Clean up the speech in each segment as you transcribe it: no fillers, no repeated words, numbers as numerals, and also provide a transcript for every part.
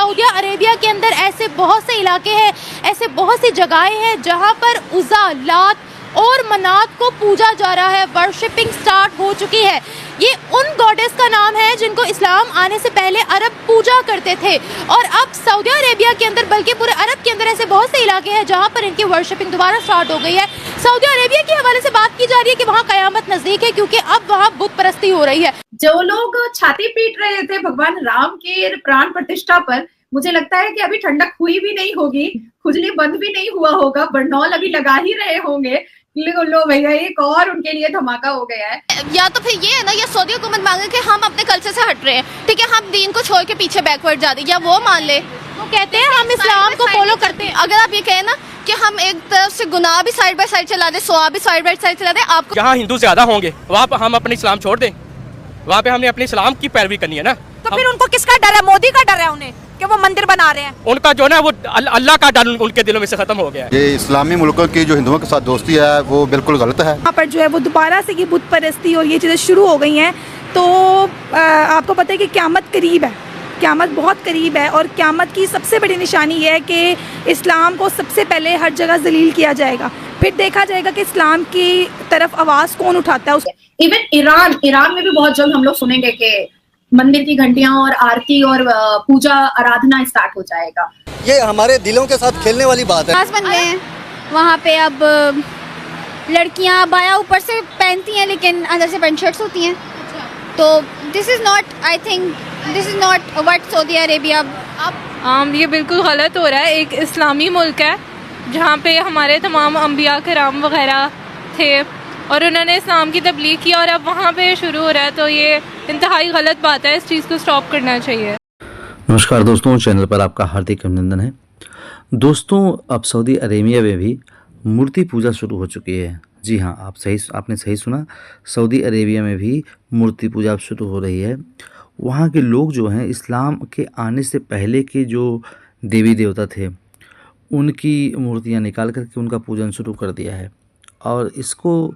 Saudi Arabia के अंदर ऐसे बहुत से इलाके हैं, ऐसे बहुत सी जगहें हैं जहां पर उज़्ज़ा, लात और मनात को पूजा जा रहा है। वर्शिपिंग स्टार्ट हो चुकी है। ये उन गॉडेस का नाम है जिनको इस्लाम आने से पहले अरब पूजा करते थे, और अब सऊदी अरेबिया के अंदर बल्कि पूरे अरब के अंदर ऐसे बहुत से इलाके हैं जहां पर इनकी वर्शिपिंग दोबारा स्टार्ट हो गई है। सऊदी अरेबिया के हवाले से बात की जा रही है कि वहाँ कयामत नजदीक है, क्योंकि अब वहाँ बुत परस्ती हो रही है। जो लोग छाती पीट रहे थे भगवान राम के प्राण प्रतिष्ठा पर, मुझे लगता है कि अभी ठंडक हुई भी नहीं होगी, खुजली बंद भी नहीं हुआ होगा, बरनौल अभी लगा ही रहे होंगे। लो भैया, एक और उनके लिए धमाका हो गया है। या तो फिर ये है ना, ये सऊदी हुकूमत मांगे कि हम अपने कल्चर से हट रहे हैं, ठीक है, हम दीन को छोड़ के पीछे बैकवर्ड जा रहे हैं, या वो मान ले, वो कहते हैं हम इस्लाम को फॉलो करते हैं। अगर आप ये कहें ना कि हम एक तरफ से गुनाह भी साइड बाय साइड चला दे, सवाब भी साइड बाय साइड चला दे, आपको जहाँ हिंदू ज्यादा होंगे वहाँ पर हम अपने इस्लाम छोड़ दें, वहाँ पे हमने अपने इस्लाम की पैरवी करनी है ना। तो फिर उनको किसका डर है? मोदी का डर है उन्हें कि वो मंदिर बना रहे हैं। उनका जो ना वो अल्लाह का डर उनके दिलों में से खत्म हो गया है। ये इस्लामी मुल्कों की जो हिंदुओं के साथ दोस्ती है वो बिल्कुल गलत है। यहाँ पर जो है वो दोबारा से ये बुत परस्ती और ये चीज़ें शुरू हो गई हैं। तो आपको पता है कि क़यामत करीब है, क़यामत बहुत करीब है, और क़यामत की सबसे बड़ी निशानी ये है कि इस्लाम को सबसे पहले हर जगह जलील किया जाएगा, फिर देखा जाएगा कि इस्लाम की तरफ आवाज़ कौन उठाता है। इवन ईरान में भी बहुत जल्द हम लोग सुनेंगे कि मंदिर की घंटियां और आरती और पूजा आराधना स्टार्ट हो जाएगा। ये हमारे दिलों के साथ खेलने वाली बात है। बन गए हैं वहाँ पे। अब लड़कियाँ बाया ऊपर से पहनती हैं लेकिन अंदर से पेंट शर्ट्स होती हैं। तो this is not, I think this is not what Saudi Arabia. अब ये बिल्कुल गलत हो रहा है। एक इस्लामी मुल्क है जहाँ पे हमारे तमाम अंबिया कराम वगैरह थे और उन्होंने इस्लाम की तबलीग की, और अब वहाँ पे शुरू हो रहा है, तो ये इंतहाई गलत बात है। इस चीज़ को स्टॉप करना चाहिए। नमस्कार दोस्तों, चैनल पर आपका हार्दिक अभिनंदन है। दोस्तों, अब सऊदी अरेबिया में भी मूर्ति पूजा शुरू हो चुकी है। जी हाँ, आपने सही सुना, सऊदी अरेबिया में भी मूर्ति पूजा अब शुरू हो रही है। वहाँ के लोग जो हैं, इस्लाम के आने से पहले के जो देवी देवता थे उनकी मूर्तियाँ निकाल करके उनका पूजन शुरू कर दिया है, और इसको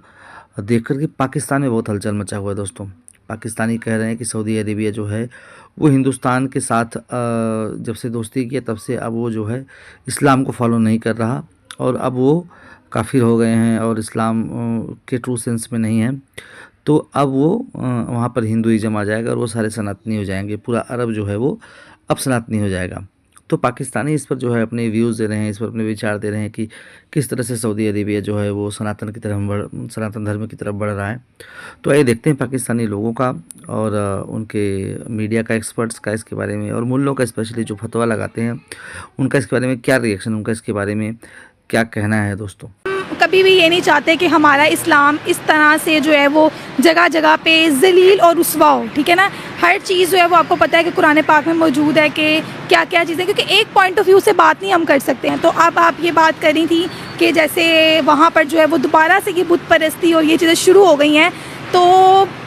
देख कर के पाकिस्तान में बहुत हलचल मचा हुआ है। दोस्तों, पाकिस्तानी कह रहे हैं कि सऊदी अरेबिया जो है वो हिंदुस्तान के साथ जब से दोस्ती किया तब से अब वो जो है इस्लाम को फॉलो नहीं कर रहा, और अब वो काफिर हो गए हैं और इस्लाम के ट्रू सेंस में नहीं है। तो अब वो वहाँ पर हिंदुइज्म आ जाएगा और वो सारे सनातनी हो जाएंगे। पूरा अरब जो है वो अब सनातनी हो जाएगा। तो पाकिस्तानी इस पर जो है अपने व्यूज़ दे रहे हैं, इस पर अपने विचार दे रहे हैं कि किस तरह से सऊदी अरेबिया जो है वो सनातन धर्म की तरफ बढ़ रहा है। तो आइए देखते हैं पाकिस्तानी लोगों का और उनके मीडिया का, एक्सपर्ट्स का इसके बारे में, और मुल्लों का स्पेशली जो फतवा लगाते हैं उनका इसके बारे में क्या रिएक्शन, उनका इसके बारे में क्या कहना है। दोस्तों, कभी भी ये नहीं चाहते कि हमारा इस्लाम इस तरह से जो है वो जगह जगह पे जलील और रुस्वा हो, ठीक है ना। हर चीज़ जो है वो आपको पता है कि कुरान पाक में मौजूद है कि क्या क्या चीज़ें, क्योंकि एक पॉइंट ऑफ व्यू से बात नहीं हम कर सकते हैं। तो अब आप ये बात करी थी कि जैसे वहाँ पर जो है वो दोबारा से ये बुत परस्ती और ये चीज़ें शुरू हो गई हैं। तो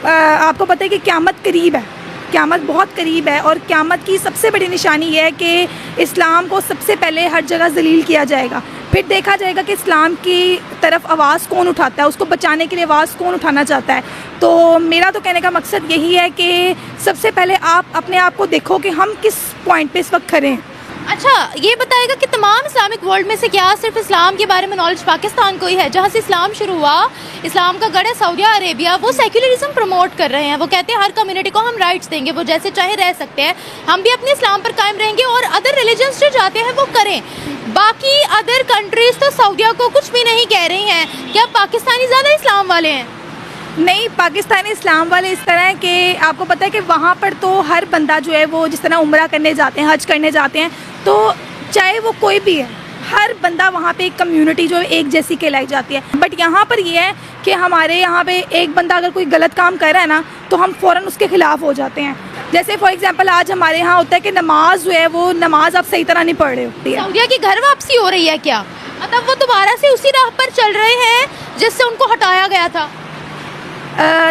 आपको पता है कि क़यामत करीब है, क़यामत बहुत करीब है, और क़यामत की सबसे बड़ी निशानी ये है कि इस्लाम को सबसे पहले हर जगह जलील किया जाएगा, फिर देखा जाएगा कि इस्लाम की तरफ आवाज़ कौन उठाता है, उसको बचाने के लिए आवाज़ कौन उठाना चाहता है। तो मेरा तो कहने का मकसद यही है कि सबसे पहले आप अपने आप को देखो कि हम किस पॉइंट पे इस वक्त खड़े हैं। अच्छा, ये बताएगा कि तमाम इस्लामिक वर्ल्ड में से क्या सिर्फ इस्लाम के बारे में नॉलेज पाकिस्तान को ही है? जहाँ से इस्लाम शुरू हुआ, इस्लाम का गढ़ है सऊदी अरेबिया, वो सेक्युलरिज्म प्रमोट कर रहे हैं। वो कहते हैं हर कम्युनिटी को हम राइट्स देंगे, वो जैसे चाहे रह सकते हैं, हम भी अपने इस्लाम पर कायम रहेंगे और अदर रिलीजन्स जो जाते हैं वो करें। बाकी अदर कंट्रीज तो सऊदिया को कुछ भी नहीं कह रही हैं। क्या पाकिस्तानी ज़्यादा इस्लाम वाले हैं? नहीं, पाकिस्तानी इस्लाम वाले इस तरह है कि आपको पता है कि वहाँ पर तो हर बंदा जो है वो जिस तरह उम्रा करने जाते हैं, हज करने जाते हैं, तो चाहे वो कोई भी है, हर बंदा वहाँ पे एक कम्युनिटी जो है एक जैसी कहलाई जाती है। बट यहाँ पर ये है कि हमारे यहाँ पे एक बंदा अगर कोई गलत काम कर रहा है ना, तो हम फ़ौरन उसके ख़िलाफ़ हो जाते हैं। जैसे फॉर एग्जांपल आज हमारे यहाँ होता है कि नमाज जो है वो नमाज आप सही तरह नहीं पढ़ रहे होती है। सऊदिया की घर वापसी हो रही है क्या? मतलब वो दोबारा से उसी राह पर चल रहे हैं जिससे उनको हटाया गया था?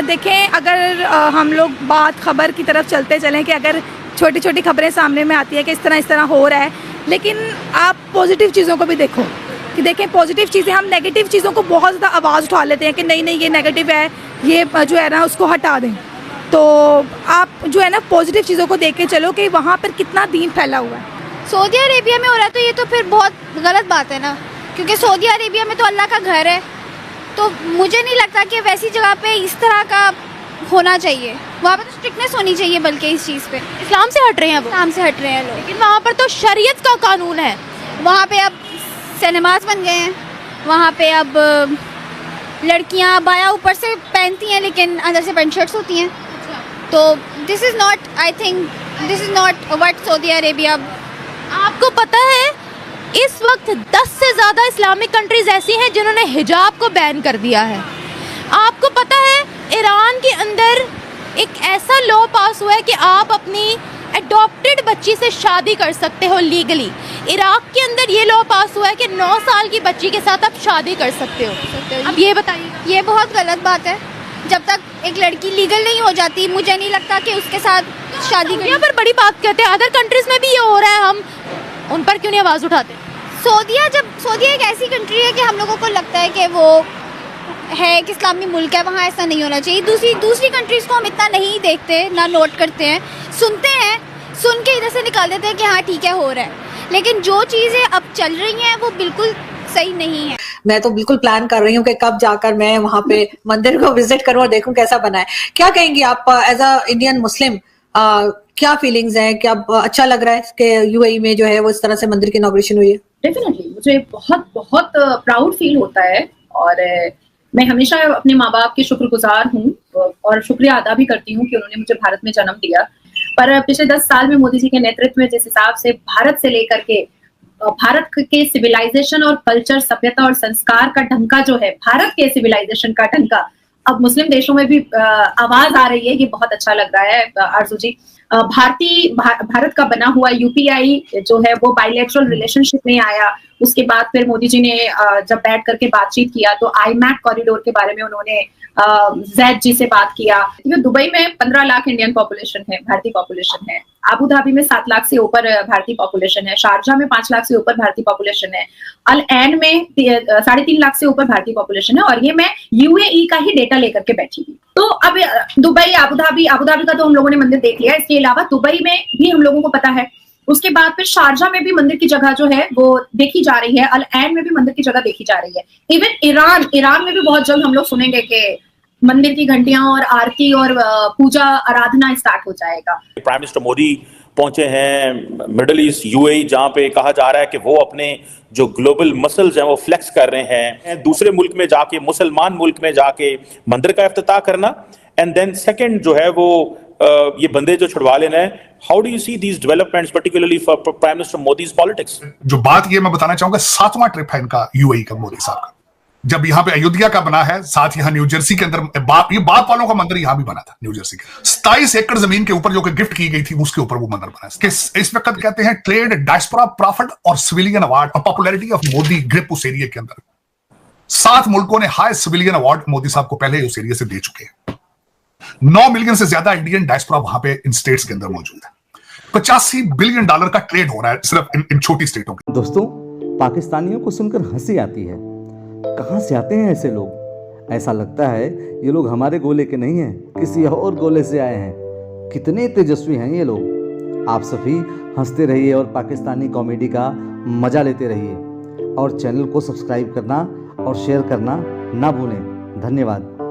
देखें, अगर हम लोग बात खबर की तरफ चलते चलें कि अगर छोटी छोटी खबरें सामने में आती है कि इस तरह हो रहा है, लेकिन आप पॉजिटिव चीज़ों को भी देखो कि देखें पॉजिटिव चीज़ें, हम नेगेटिव चीज़ों को बहुत ज़्यादा आवाज़ उठा लेते हैं कि नहीं ये नेगेटिव है, ये जो है ना उसको हटा दें। तो आप जो है ना पॉजिटिव चीज़ों को देख के चलो कि वहाँ पर कितना दीन फैला हुआ है। सऊदी अरेबिया में हो रहा है तो ये तो फिर बहुत गलत बात है ना, क्योंकि सऊदी अरेबिया में तो अल्लाह का घर है, तो मुझे नहीं लगता कि वैसी जगह पे इस तरह का होना चाहिए। वहाँ पे तो स्ट्रिक्टनेस होनी चाहिए, बल्कि इस चीज़ पे इस्लाम से हट रहे हैं वो, इस्लाम से हट रहे हैं लोग। लेकिन वहाँ पर तो शरीयत का कानून है। वहाँ पे अब सिनेमाज बन गए हैं, वहाँ पे अब लड़कियाँ बाया ऊपर से पहनती हैं लेकिन अंदर से पेंट शर्ट्स होती हैं। तो this is not, I think this is not what Saudi Arabia. आपको पता है इस वक्त 10 से ज़्यादा इस्लामिक कंट्रीज ऐसी हैं जिन्होंने हिजाब को बैन कर दिया है। आपको पता है ईरान के अंदर एक ऐसा लॉ पास हुआ है कि आप अपनी एडॉप्टेड बच्ची से शादी कर सकते हो लीगली। इराक के अंदर ये लॉ पास हुआ है कि 9 साल की बच्ची के साथ आप शादी कर सकते हो। अब ये बताइए, ये बहुत गलत बात है। जब तक एक लड़की लीगल नहीं हो जाती, मुझे नहीं लगता कि उसके साथ शादी यहाँ पर बड़ी बात कहते हैं, अदर कंट्रीज में भी ये हो रहा है, हम उन पर क्यों नहीं आवाज़ उठाते? सऊदीया एक ऐसी कंट्री है कि हम लोगों को लगता है कि वो है एक इस्लामी मुल्क है, वहाँ ऐसा नहीं होना चाहिए। दूसरी कंट्रीज़ को हम इतना नहीं देखते, ना नोट करते हैं, सुनते हैं, सुन के इधर से निकाल देते हैं कि हाँ ठीक है हो रहा है, लेकिन जो चीज़ें अब चल रही हैं वो बिल्कुल सही नहीं है। मैं तो बिल्कुल प्लान कर रही हूँ कि कब जाकर मैं वहाँ पे मंदिर को विजिट करूँ और देखूँ कैसा बना है। क्या कहेंगी आप एज अ इंडियन मुस्लिम, क्या फीलिंग्स हैं? क्या अच्छा लग रहा है कि यूएई में जो है वो इस तरह से मंदिर की इनॉग्रेशन हुई है? डेफिनेटली मुझे बहुत बहुत प्राउड फील होता है, और मैं हमेशा अपने माँ बाप की शुक्रगुजार हूँ और शुक्रिया अदा भी करती हूँ कि उन्होंने मुझे भारत में जन्म दिया। पर पिछले 10 साल में मोदी जी के नेतृत्व में जिस हिसाब से भारत से लेकर के भारत के सिविलाइजेशन और कल्चर, सभ्यता और संस्कार का ढंका जो है, भारत के सिविलाइजेशन का ढंका अब मुस्लिम देशों में भी आवाज आ रही है, ये बहुत अच्छा लग रहा है आरजू जी। भारत का बना हुआ यूपीआई जो है वो बायलैटरल रिलेशनशिप में आया। उसके बाद फिर मोदी जी ने जब बैठ करके बातचीत किया तो आईमैक कॉरिडोर के बारे में उन्होंने जैद जी से बात किया। दुबई में 15 लाख इंडियन पॉपुलेशन है, भारतीय पॉपुलेशन है। अबू धाबी में 7 लाख से ऊपर भारतीय पॉपुलेशन है। शारजा में 5 लाख से ऊपर भारतीय पॉपुलेशन है। अल ऐन में 3.5 लाख से ऊपर भारतीय पॉपुलेशन है। और ये मैं यूएई का ही डेटा लेकर के बैठी हुई। तो अब दुबई, अबू धाबी का तो हम लोगों ने मंदिर देख लिया। इसके अलावा दुबई में भी हम लोगों को पता है। उसके बाद फिर शारजा में भी मंदिर की जगह जो है वो देखी जा रही है। अल ऐन में भी मंदिर की जगह देखी जा रही है। इवन ईरान में भी बहुत जल्द हम लोग सुनेंगे कि मंदिर की घंटियां और आरती और पूजा आराधना स्टार्ट हो जाएगा। प्राइम मिनिस्टर मोदी पहुंचे हैं मिडिल ईस्ट यूएई, जहां पे कहा जा रहा है कि वो अपने जो ग्लोबल मसल्स हैं वो फ्लेक्स कर रहे हैं। दूसरे मुल्क में जाके, मुसलमान मुल्क में जाके मंदिर का इफ्तिताह करना, एंड देन सेकंड जो है वो ये बंदे जो छुड़वा लेना है। How do you see these developments particularly for prime minister Modi's politics? जो बात ये मैं बताना चाहूंगा, 7वां ट्रिप है इनका यूएई का, मोदी साहब का। जब यहाँ पे अयोध्या का बना है, साथ यहाँ न्यू जर्सी के अंदर ये बाप वालों का मंदिर यहाँ भी बना था, न्यू जर्सी के 27 एकड़ जमीन के ऊपर जो कि गिफ्ट की गई थी, उसके ऊपर वो मंदिर बना है। इस वक्त कहते हैं ट्रेड, डायस्पोरा, प्रॉफिट और सिविलियन अवार्ड और पॉपुलैरिटी ऑफ मोदी ग्रिप उस एरिया के अंदर 7 मुल्कों ने हाईएस्ट सिविलियन अवार्ड मोदी साहब को पहले उस एरिया से दे चुके हैं। 9 मिलियन से ज्यादा इंडियन डायस्पोरा वहां पे इन स्टेट्स के अंदर मौजूद है। $85 बिलियन का ट्रेड हो रहा है सिर्फ इन छोटी स्टेटों के। दोस्तों, पाकिस्तानियों को सुनकर हंसी आती है। कहाँ से आते हैं ऐसे लोग? ऐसा लगता है ये लोग हमारे गोले के नहीं हैं, किसी और गोले से आए हैं। कितने तेजस्वी हैं ये लोग। आप सभी हंसते रहिए और पाकिस्तानी कॉमेडी का मजा लेते रहिए, और चैनल को सब्सक्राइब करना और शेयर करना ना भूलें। धन्यवाद।